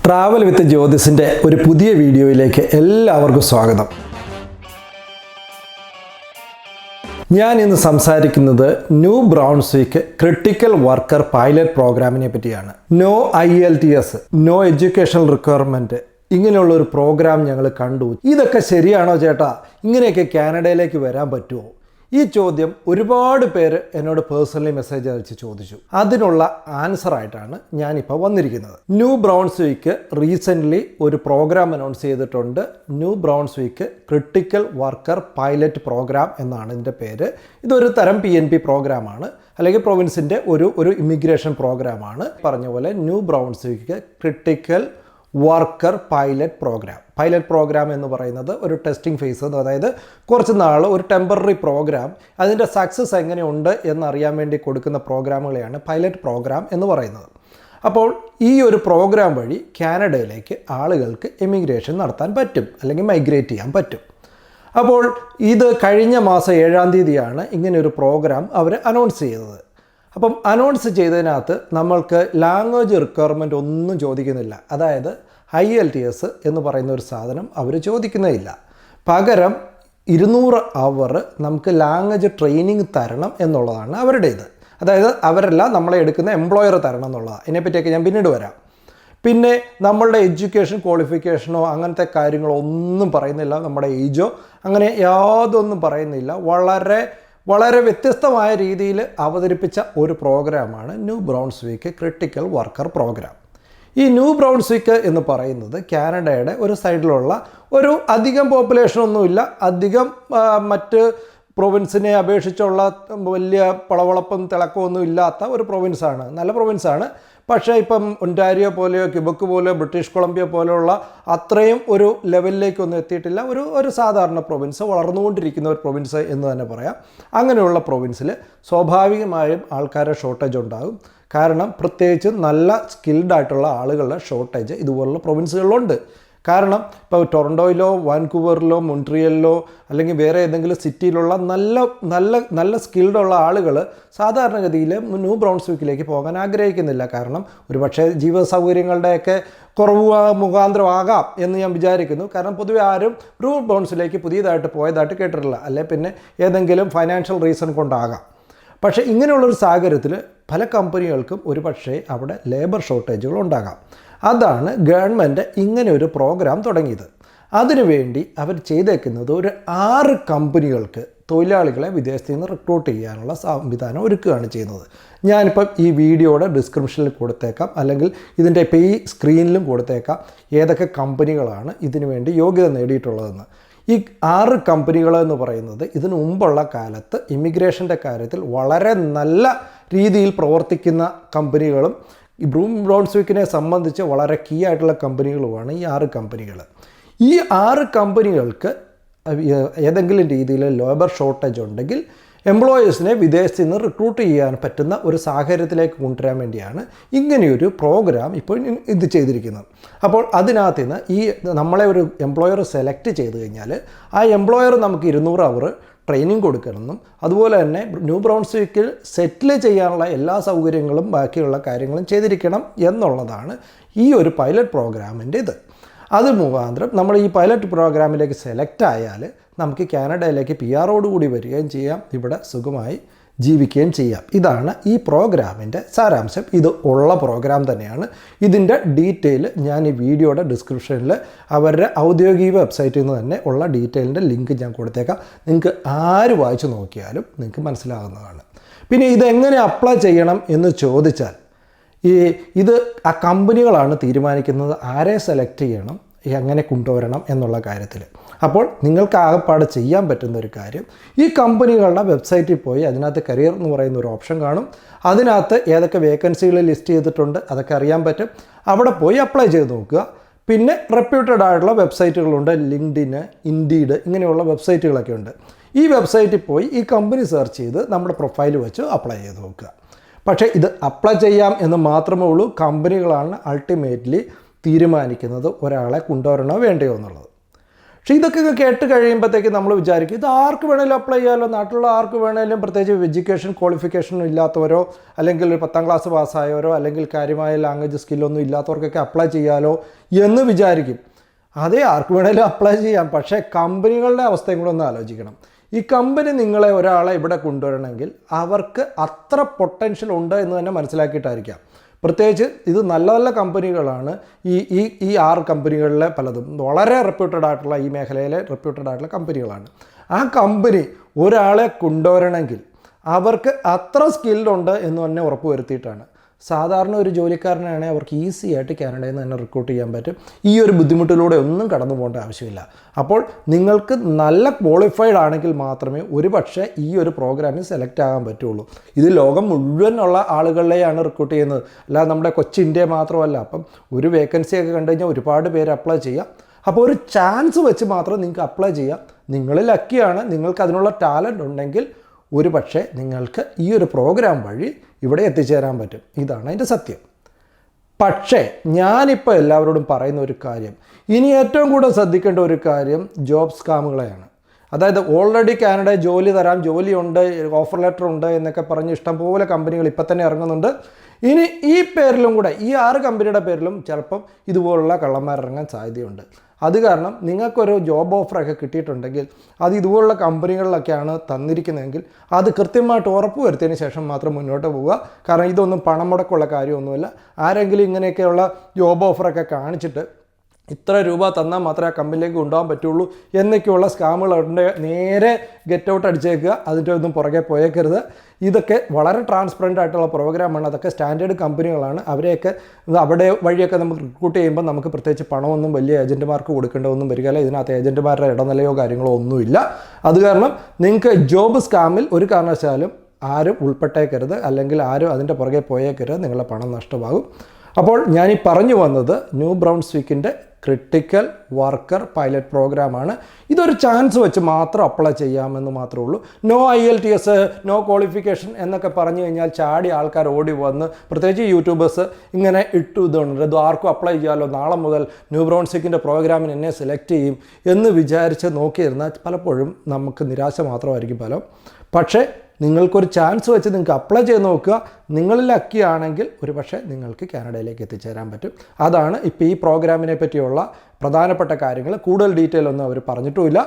Travel with ജ്യോതിസിൻ്റെ ഒരു പുതിയ വീഡിയോയിലേക്ക് എല്ലാവർക്കും സ്വാഗതം. ഞാൻ ഇന്ന് സംസാരിക്കുന്നത് New Brunswick critical worker pilot പ്രോഗ്രാമിനെ പറ്റിയാണ്. No IELTS, no educational requirement, ഇങ്ങനെയുള്ള ഒരു പ്രോഗ്രാം ഞങ്ങൾ കണ്ടു. ഇതൊക്കെ ശരിയാണോ ചേട്ടാ? ഇങ്ങനെയൊക്കെ കാനഡയിലേക്ക് വരാൻ പറ്റുമോ? ഈ ചോദ്യം ഒരുപാട് പേര് എന്നോട് പേഴ്സണലി മെസ്സേജ് അയച്ച് ചോദിച്ചു. അതിനുള്ള ആൻസറായിട്ടാണ് ഞാനിപ്പോൾ വന്നിരിക്കുന്നത്. ന്യൂ ബ്രൗൺസ്വിക്ക് റീസെൻ്റ്ലി ഒരു പ്രോഗ്രാം അനൗൺസ് ചെയ്തിട്ടുണ്ട്. New Brunswick critical worker pilot programme എന്നാണ് ഇതിൻ്റെ പേര്. ഇതൊരു തരം PNP പ്രോഗ്രാമാണ്, അല്ലെങ്കിൽ പ്രൊവിൻസിൻ്റെ ഒരു ഇമിഗ്രേഷൻ പ്രോഗ്രാമാണ്. പറഞ്ഞ പോലെ New Brunswick critical worker pilot programme എന്ന് പറയുന്നത് ഒരു ടെസ്റ്റിംഗ് ഫേസ്, അതായത് കുറച്ച് നാൾ ഒരു ടെമ്പററി പ്രോഗ്രാം, അതിൻ്റെ സക്സസ് എങ്ങനെയുണ്ട് എന്നറിയാൻ വേണ്ടി കൊടുക്കുന്ന പ്രോഗ്രാമുകളെയാണ് പൈലറ്റ് പ്രോഗ്രാം എന്ന് പറയുന്നത്. അപ്പോൾ ഈ ഒരു പ്രോഗ്രാം വഴി കാനഡയിലേക്ക് ആളുകൾക്ക് എമിഗ്രേഷൻ നടത്താൻ പറ്റും, അല്ലെങ്കിൽ മൈഗ്രേറ്റ് ചെയ്യാൻ പറ്റും. അപ്പോൾ ഇത് കഴിഞ്ഞ മാസം 7-ാം തീയതിയാണ് ഇങ്ങനെയൊരു പ്രോഗ്രാം അവർ അനൗൺസ് ചെയ്തത്. അപ്പം അനൗൺസ് ചെയ്തതിനകത്ത് നമ്മൾക്ക് ലാംഗ്വേജ് റിക്വയർമെൻറ്റ് ഒന്നും ചോദിക്കുന്നില്ല. അതായത് IELTS എന്ന് പറയുന്ന ഒരു സാധനം അവർ ചോദിക്കുന്നതില്ല. പകരം 200 അവർ നമുക്ക് ലാംഗ്വേജ് ട്രെയിനിങ് തരണം എന്നുള്ളതാണ് അവരുടേത്. അതായത് അവരല്ല, നമ്മളെ എടുക്കുന്ന എംപ്ലോയർ തരണം എന്നുള്ളതാണ്. ഇതിനെപ്പറ്റിയൊക്കെ ഞാൻ പിന്നീട് വരാം. പിന്നെ നമ്മളുടെ എഡ്യൂക്കേഷൻ ക്വാളിഫിക്കേഷനോ അങ്ങനത്തെ കാര്യങ്ങളോ ഒന്നും പറയുന്നില്ല, നമ്മുടെ ഏജോ അങ്ങനെ യാതൊന്നും പറയുന്നില്ല. വളരെ വ്യത്യസ്തമായ രീതിയിൽ അവതരിപ്പിച്ച ഒരു പ്രോഗ്രാമാണ് new Brunswick critical worker programme. ഈ ന്യൂ ബ്രൗൺസ്വിക്ക് എന്ന് പറയുന്നത് കാനഡയുടെ ഒരു സൈഡിലുള്ള ഒരു അധികം പോപ്പുലേഷനൊന്നുമില്ല, അധികം മറ്റ് പ്രൊവിൻസിനെ അപേക്ഷിച്ചുള്ള വലിയ പളവളപ്പും തിളക്കമൊന്നും ഇല്ലാത്ത ഒരു പ്രൊവിൻസാണ്. നല്ല പ്രൊവിൻസാണ്. പക്ഷേ ഇപ്പം ഒൻറ്റാരിയോ പോലെയോ ക്യൂബക്ക് പോലെയോ ബ്രിട്ടീഷ് കൊളംബിയ പോലെയുള്ള അത്രയും ഒരു ലെവലിലേക്കൊന്നും എത്തിയിട്ടില്ല. ഒരു സാധാരണ പ്രൊവിൻസ്, വളർന്നുകൊണ്ടിരിക്കുന്ന ഒരു പ്രൊവിൻസ് എന്ന് തന്നെ പറയാം. അങ്ങനെയുള്ള പ്രൊവിൻസിൽ സ്വാഭാവികമായും ആൾക്കാരുടെ ഷോർട്ടേജ് ഉണ്ടാകും. കാരണം പ്രത്യേകിച്ച് നല്ല സ്കിൽഡായിട്ടുള്ള ആളുകളുടെ ഷോർട്ടേജ് ഇതുപോലുള്ള പ്രൊവിൻസുകളിലുണ്ട്. കാരണം ഇപ്പോൾ ടൊറൻറ്റോയിലോ വാൻകൂവറിലോ മോൺട്രിയലിലോ അല്ലെങ്കിൽ വേറെ ഏതെങ്കിലും സിറ്റിയിലുള്ള നല്ല സ്കിൽഡുള്ള ആളുകൾ സാധാരണഗതിയിൽ ന്യൂ ബ്രൗൺസ്വിക്കിലേക്ക് പോകാൻ ആഗ്രഹിക്കുന്നില്ല. കാരണം ഒരുപക്ഷെ ജീവിത സൗകര്യങ്ങളുടെയൊക്കെ കുറവ് മുഖാന്തരമാകാം എന്ന് ഞാൻ വിചാരിക്കുന്നു. കാരണം പൊതുവെ ആരും ന്യൂ ബ്രൗൺസിലേക്ക് പുതിയതായിട്ട് പോയതായിട്ട് കേട്ടിട്ടില്ല, അല്ലെ പിന്നെ ഏതെങ്കിലും ഫൈനാൻഷ്യൽ റീസൺ കൊണ്ടാകാം. പക്ഷേ ഇങ്ങനെയുള്ളൊരു സാഹചര്യത്തിൽ പല കമ്പനികൾക്കും ഒരുപക്ഷെ അവിടെ ലേബർ ഷോർട്ടേജുകൾ ഉണ്ടാകാം. അതാണ് ഗവൺമെൻറ് ഇങ്ങനെ ഒരു പ്രോഗ്രാം തുടങ്ങിയത്. അതിനുവേണ്ടി അവർ ചെയ്തേക്കുന്നത് ഒരു 6 കമ്പനികൾക്ക് തൊഴിലാളികളെ വിദേശത്ത് നിന്ന് റിക്രൂട്ട് ചെയ്യാനുള്ള സംവിധാനം ഒരുക്കുകയാണ് ചെയ്യുന്നത്. ഞാനിപ്പം ഈ വീഡിയോയുടെ ഡിസ്ക്രിപ്ഷനിൽ കൊടുത്തേക്കാം, അല്ലെങ്കിൽ ഇതിൻ്റെ ഇപ്പോൾ ഈ സ്ക്രീനിലും കൊടുത്തേക്കാം ഏതൊക്കെ കമ്പനികളാണ് ഇതിനു വേണ്ടി യോഗ്യത നേടിയിട്ടുള്ളതെന്ന്. ഈ 6 കമ്പനികളെന്ന് പറയുന്നത് ഇതിനു മുമ്പുള്ള കാലത്ത് ഇമിഗ്രേഷൻ്റെ കാര്യത്തിൽ വളരെ നല്ല രീതിയിൽ പ്രവർത്തിക്കുന്ന കമ്പനികളും ഈ ബ്രൗൺസ്വിക്കിനെ സംബന്ധിച്ച് വളരെ കീ ആയിട്ടുള്ള കമ്പനികളുമാണ് ഈ 6 കമ്പനികൾ. ഈ 6 കമ്പനികൾക്ക് ഏതെങ്കിലും രീതിയിൽ ലേബർ ഷോർട്ടേജ് ഉണ്ടെങ്കിൽ എംപ്ലോയീസിനെ വിദേശത്ത് നിന്ന് റിക്രൂട്ട് ചെയ്യാൻ പറ്റുന്ന ഒരു സാഹചര്യത്തിലേക്ക് കൊണ്ടുവരാൻ വേണ്ടിയാണ് ഇങ്ങനെയൊരു പ്രോഗ്രാം ഇപ്പോൾ ഇത് ചെയ്തിരിക്കുന്നത്. അപ്പോൾ അതിനകത്ത് നിന്ന് ഈ നമ്മളെ ഒരു എംപ്ലോയർ സെലക്ട് ചെയ്ത് കഴിഞ്ഞാൽ ആ എംപ്ലോയർ നമുക്ക് 200 അവർ ട്രെയിനിങ് കൊടുക്കണമെന്നും അതുപോലെ തന്നെ ന്യൂ ബ്രൗൺസ്വിക്കിൽ സെറ്റിൽ ചെയ്യാനുള്ള എല്ലാ സൗകര്യങ്ങളും ബാക്കിയുള്ള കാര്യങ്ങളും ചെയ്തിരിക്കണം എന്നുള്ളതാണ് ഈ ഒരു പൈലറ്റ് പ്രോഗ്രാമിൻ്റെ ഇത്. അത് മുഖാന്തരം നമ്മൾ ഈ പൈലറ്റ് പ്രോഗ്രാമിലേക്ക് സെലക്ട് ആയാൽ നമുക്ക് കാനഡയിലേക്ക് PR-ഓടുകൂടി വരികയും ചെയ്യാം, ഇവിടെ സുഖമായി ജീവിക്കുകയും ചെയ്യാം. ഇതാണ് ഈ പ്രോഗ്രാമിൻ്റെ സാരാംശം. ഇത് ഉള്ള പ്രോഗ്രാം തന്നെയാണ്. ഇതിൻ്റെ ഡീറ്റെയിൽ ഞാൻ ഈ വീഡിയോയുടെ ഡിസ്ക്രിപ്ഷനിൽ അവരുടെ ഔദ്യോഗിക വെബ്സൈറ്റിൽ നിന്ന് തന്നെ ഉള്ള ഡീറ്റെയിലിൻ്റെ ലിങ്ക് ഞാൻ കൊടുത്തേക്കാം. നിങ്ങൾക്ക് ആര് വായിച്ചു നോക്കിയാലും നിങ്ങൾക്ക് മനസ്സിലാകുന്നതാണ്. പിന്നെ ഇതെങ്ങനെ അപ്ലൈ ചെയ്യണം എന്ന് ചോദിച്ചാൽ ഇത് ആ കമ്പനികളാണ് തീരുമാനിക്കുന്നത് ആരെ സെലക്ട് ചെയ്യണം, എങ്ങനെ കൊണ്ടുവരണം എന്നുള്ള കാര്യത്തിൽ. അപ്പോൾ നിങ്ങൾക്ക് ആകെപ്പാട് ചെയ്യാൻ പറ്റുന്ന ഒരു കാര്യം, ഈ കമ്പനികളുടെ വെബ്സൈറ്റിൽ പോയി അതിനകത്ത് കരിയർ എന്ന് പറയുന്ന ഒരു ഓപ്ഷൻ കാണും. അതിനകത്ത് ഏതൊക്കെ വേക്കൻസികൾ ലിസ്റ്റ് ചെയ്തിട്ടുണ്ട് അതൊക്കെ അറിയാൻ പറ്റും. അവിടെ പോയി അപ്ലൈ ചെയ്ത് നോക്കുക. പിന്നെ റെപ്യൂട്ടഡ് ആയിട്ടുള്ള വെബ്സൈറ്റുകളുണ്ട്, ലിങ്ക്ഡിൻ, ഇൻഡീഡ്, ഇങ്ങനെയുള്ള വെബ്സൈറ്റുകളൊക്കെ ഉണ്ട്. ഈ വെബ്സൈറ്റിൽ പോയി ഈ കമ്പനി സെർച്ച് ചെയ്ത് നമ്മുടെ പ്രൊഫൈൽ വെച്ച് അപ്ലൈ ചെയ്ത് നോക്കുക. പക്ഷേ ഇത് അപ്ലൈ ചെയ്യാം എന്ന് മാത്രമേ ഉള്ളൂ. കമ്പനികളാണ് അൾട്ടിമേറ്റ്ലി തീരുമാനിക്കുന്നത് ഒരാളെ കൊണ്ടുവരണോ വേണ്ടയോ എന്നുള്ളത്. പക്ഷേ ഇതൊക്കെ കേട്ട് കഴിയുമ്പോഴത്തേക്ക് നമ്മൾ വിചാരിക്കും ഇത് ആർക്ക് വേണേലും അപ്ലൈ ചെയ്യാമല്ലോ, നാട്ടിലുള്ള ആർക്ക് വേണേലും, പ്രത്യേകിച്ച് എഡ്യൂക്കേഷൻ ക്വാളിഫിക്കേഷൻ ഇല്ലാത്തവരോ അല്ലെങ്കിൽ ഒരു 10ാം ക്ലാസ് പാസ്സായവരോ അല്ലെങ്കിൽ കാര്യമായ ലാംഗ്വേജ് സ്കില്ലൊന്നും ഇല്ലാത്തവർക്കൊക്കെ അപ്ലൈ ചെയ്യാമല്ലോ എന്ന് വിചാരിക്കും. അതേ, ആർക്ക് വേണേലും അപ്ലൈ ചെയ്യാം. പക്ഷേ കമ്പനികളുടെ അവസ്ഥയും കൂടെ ഒന്ന് ആലോചിക്കണം. ഈ കമ്പനി നിങ്ങളെ ഒരാളെ ഇവിടെ കൊണ്ടുവരണമെങ്കിൽ അവർക്ക് അത്ര പൊട്ടൻഷ്യൽ ഉണ്ട് എന്ന് തന്നെ മനസ്സിലാക്കിയിട്ടായിരിക്കാം. പ്രത്യേകിച്ച് ഇത് നല്ല നല്ല കമ്പനികളാണ്. ഈ 6 കമ്പനികളിലെ പലതും വളരെ റെപ്യൂട്ടഡ് ആയിട്ടുള്ള, ഈ മേഖലയിലെ റെപ്യൂട്ടഡ് ആയിട്ടുള്ള കമ്പനികളാണ്. ആ കമ്പനി ഒരാളെ കൊണ്ടുവരണമെങ്കിൽ അവർക്ക് അത്ര സ്കിൽഡ് ഉണ്ട് എന്ന് തന്നെ ഉറപ്പ് വരുത്തിയിട്ടാണ്. സാധാരണ ഒരു ജോലിക്കാരനാണെങ്കിൽ അവർക്ക് ഈസി ആയിട്ട് കാനഡയിൽ നിന്ന് തന്നെ റിക്രൂട്ട് ചെയ്യാൻ പറ്റും. ഈ ഒരു ബുദ്ധിമുട്ടിലൂടെ ഒന്നും കടന്നു പോകേണ്ട ആവശ്യമില്ല. അപ്പോൾ നിങ്ങൾക്ക് നല്ല ക്വാളിഫൈഡ് ആണെങ്കിൽ മാത്രമേ ഒരു പക്ഷേ ഈ ഒരു പ്രോഗ്രാമിൽ സെലക്ട് ആകാൻ പറ്റുള്ളൂ. ഇത് ലോകം മുഴുവനുള്ള ആളുകളെയാണ് റിക്രൂട്ട് ചെയ്യുന്നത്, അല്ലാതെ നമ്മുടെ കൊച്ചു ഇന്ത്യ മാത്രമല്ല. അപ്പം ഒരു വേക്കൻസിയൊക്കെ കണ്ടു കഴിഞ്ഞാൽ ഒരുപാട് പേര് അപ്ലൈ ചെയ്യാം. അപ്പോൾ ഒരു ചാൻസ് വെച്ച് മാത്രം നിങ്ങൾക്ക് അപ്ലൈ ചെയ്യാം. നിങ്ങൾ ലക്കിയാണ്, നിങ്ങൾക്ക് അതിനുള്ള ടാലൻ്റ് ഉണ്ടെങ്കിൽ ഒരു പക്ഷേ നിങ്ങൾക്ക് ഈ ഒരു പ്രോഗ്രാം വഴി ഇവിടെ എത്തിച്ചേരാൻ പറ്റും. ഇതാണ് അതിൻ്റെ സത്യം. പക്ഷേ ഞാനിപ്പോൾ എല്ലാവരോടും പറയുന്ന ഒരു കാര്യം, ഇനി ഏറ്റവും കൂടുതൽ ശ്രദ്ധിക്കേണ്ട ഒരു കാര്യം ജോബ് സ്കാമുകളെയാണ്. അതായത് ഓൾറെഡി കാനഡയിൽ ജോലി തരാം, ജോലിയുണ്ട്, ഓഫർ ലെറ്റർ ഉണ്ട് എന്നൊക്കെ പറഞ്ഞ് ഇഷ്ടംപോലെ കമ്പനികൾ ഇപ്പം തന്നെ ഇറങ്ങുന്നുണ്ട്. ഇനി ഈ പേരിലും കൂടെ, ഈ 6 കമ്പനിയുടെ പേരിലും ചിലപ്പം ഇതുപോലുള്ള കള്ളന്മാരിറങ്ങാൻ സാധ്യതയുണ്ട്. അത് കാരണം നിങ്ങൾക്കൊരു ജോബ് ഓഫറൊക്കെ കിട്ടിയിട്ടുണ്ടെങ്കിൽ അത് ഇതുപോലുള്ള കമ്പനികളിലൊക്കെയാണ് തന്നിരിക്കുന്നതെങ്കിൽ അത് കൃത്യമായിട്ട് ഉറപ്പ് വരുത്തിയതിന് ശേഷം മാത്രം മുന്നോട്ട് പോവുക. കാരണം ഇതൊന്നും പണം മുടക്കമുള്ള കാര്യമൊന്നുമില്ല. ആരെങ്കിലും ഇങ്ങനെയൊക്കെയുള്ള ജോബ് ഓഫറൊക്കെ കാണിച്ചിട്ട് ഇത്ര രൂപ തന്നാൽ മാത്രമേ ആ കമ്പനിയിലേക്ക് കൊണ്ടുപോകാൻ പറ്റുള്ളൂ എന്നൊക്കെയുള്ള സ്കാമുകളുണ്ട്. നേരെ ഗെറ്റ് ഔട്ട് അടിച്ചേക്കുക, അതിൻ്റെ ഒന്നും പുറകെ പോയേക്കരുത്. ഇതൊക്കെ വളരെ ട്രാൻസ്പെറൻ്റ് ആയിട്ടുള്ള പ്രോഗ്രാമാണ്. അതൊക്കെ സ്റ്റാൻഡേർഡ് കമ്പനികളാണ്. അവരെയൊക്കെ അവിടെ വഴിയൊക്കെ നമുക്ക് റിക്രൂട്ട് ചെയ്യുമ്പോൾ നമുക്ക് പ്രത്യേകിച്ച് പണമൊന്നും വലിയ ഏജൻറ്റുമാർക്ക് കൊടുക്കേണ്ടതൊന്നും വരികയില്ല. ഇതിനകത്ത് ഏജൻറ്റുമാരുടെ ഇടനിലയോ കാര്യങ്ങളോ ഒന്നുമില്ല. അത് കാരണം നിങ്ങൾക്ക് ജോബ് സ്കാമിൽ ഒരു കാരണവശാലും ആരും ഉൾപ്പെട്ടേക്കരുത്, അല്ലെങ്കിൽ ആരും അതിൻ്റെ പുറകെ പോയേക്കരുത്. നിങ്ങളുടെ പണം നഷ്ടമാകും. അപ്പോൾ ഞാനീ പറഞ്ഞു വന്നത് ന്യൂ ബ്രൗൺസ്വിക്കിൻ്റെ ക്രിട്ടിക്കൽ വർക്കർ പൈലറ്റ് പ്രോഗ്രാമാണ്. ഇതൊരു ചാൻസ് വെച്ച് മാത്രം അപ്ലൈ ചെയ്യാമെന്ന് മാത്രമേ ഉള്ളൂ. നോ IELTS, നോ ക്വാളിഫിക്കേഷൻ എന്നൊക്കെ പറഞ്ഞു കഴിഞ്ഞാൽ ചാടി ആൾക്കാർ ഓടി വന്ന്, പ്രത്യേകിച്ച് യൂട്യൂബേഴ്സ് ഇങ്ങനെ ഇതുണ്ട്, ഇത് ആർക്കും അപ്ലൈ ചെയ്യാമല്ലോ, നാളെ മുതൽ ന്യൂ ബ്രൗൺസ്വിക്കിൻ്റെ പ്രോഗ്രാമിന് എന്നെ സെലക്ട് ചെയ്യും എന്ന് വിചാരിച്ച് നോക്കിയിരുന്നാൽ പലപ്പോഴും നമുക്ക് നിരാശ മാത്രമായിരിക്കും ഫലം. പക്ഷേ നിങ്ങൾക്കൊരു ചാൻസ് വെച്ച് നിങ്ങൾക്ക് അപ്ലൈ ചെയ്ത് നോക്കുക. നിങ്ങൾ ലക്കിയാണെങ്കിൽ ഒരു പക്ഷേ നിങ്ങൾക്ക് കാനഡയിലേക്ക് എത്തിച്ചേരാൻ പറ്റും. അതാണ് ഇപ്പോൾ ഈ പ്രോഗ്രാമിനെ പറ്റിയുള്ള പ്രധാനപ്പെട്ട കാര്യങ്ങൾ. കൂടുതൽ ഡീറ്റെയിൽ ഒന്നും അവർ പറഞ്ഞിട്ടുമില്ല.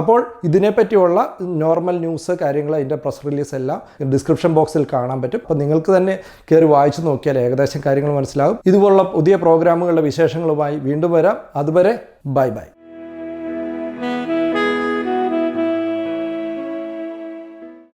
അപ്പോൾ ഇതിനെപ്പറ്റിയുള്ള നോർമൽ ന്യൂസ് കാര്യങ്ങൾ, അതിൻ്റെ പ്രസ് റിലീസ് എല്ലാം ഡിസ്ക്രിപ്ഷൻ ബോക്സിൽ കാണാൻ പറ്റും. അപ്പോൾ നിങ്ങൾക്ക് തന്നെ കയറി വായിച്ചു നോക്കിയാൽ ഏകദേശം കാര്യങ്ങൾ മനസ്സിലാകും. ഇതുപോലുള്ള പുതിയ പ്രോഗ്രാമുകളുടെ വിശേഷങ്ങളുമായി വീണ്ടും വരാം. അതുവരെ ബൈ ബൈ.